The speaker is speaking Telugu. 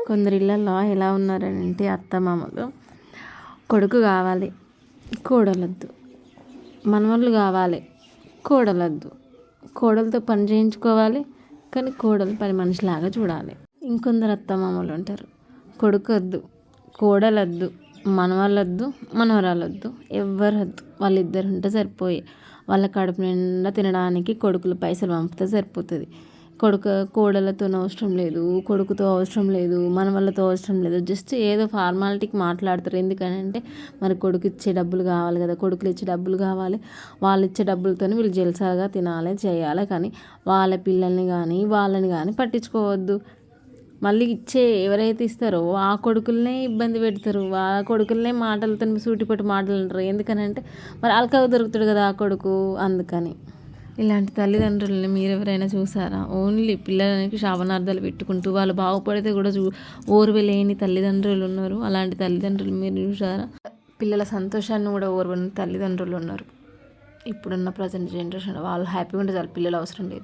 కొందరి ఇళ్ళల్లో ఎలా ఉన్నారంటే అత్తమామలు కొడుకు కావాలి కోడలొద్దు, మనవళ్ళు కావాలి కోడలొద్దు, కోడలతో పని చేయించుకోవాలి కానీ కోడలు పని మనిషిలాగా చూడాలి. ఇంకొందరు అత్తమామలు ఉంటారు, కొడుకు వద్దు కోడలొద్దు మనవాళ్ళొద్దు మనవరాలొద్దు ఎవ్వరు వద్దు, వాళ్ళిద్దరు ఉంటే సరిపోయి వాళ్ళ కడుపు నిండా తినడానికి కొడుకులు పైసలు పంపితే సరిపోతుంది. కోడలతో అవసరం లేదు, కొడుకుతో అవసరం లేదు, మనవళ్ళతో అవసరం లేదు. జస్ట్ ఏదో ఫార్మాలిటీకి మాట్లాడతారు. ఎందుకనంటే మరి కొడుకు ఇచ్చే డబ్బులు కావాలి కదా, కొడుకులు ఇచ్చే డబ్బులు కావాలి, వాళ్ళు ఇచ్చే డబ్బులతో వీళ్ళు జల్సాగా తినాలి చేయాలి. కానీ వాళ్ళ పిల్లల్ని కానీ వాళ్ళని కానీ పట్టించుకోవద్దు. మళ్ళీ ఎవరైతే ఇస్తారో ఆ కొడుకులనే ఇబ్బంది పెడతారు, ఆ కొడుకులనే మాటలతో సూటిపట్టి మాటలు అంటారు. ఎందుకనంటే మరి అల్కగా దొరుకుతాడు కదా ఆ కొడుకు. అందుకని ఇలాంటి తల్లిదండ్రులని మీరు ఎవరైనా చూసారా? ఓన్లీ పిల్లలకి శాపనార్థాలు పెట్టుకుంటూ వాళ్ళు బాగుపడితే కూడా ఓర్వలేని తల్లిదండ్రులు ఉన్నారు. అలాంటి తల్లిదండ్రులు మీరు చూసారా? పిల్లల సంతోషాన్ని కూడా ఓర్వని తల్లిదండ్రులు ఉన్నారు. ఇప్పుడున్న ప్రజెంట్ జనరేషన్ వాళ్ళు హ్యాపీగా ఉంటే చాలు, పిల్లలు అవసరం లేదు.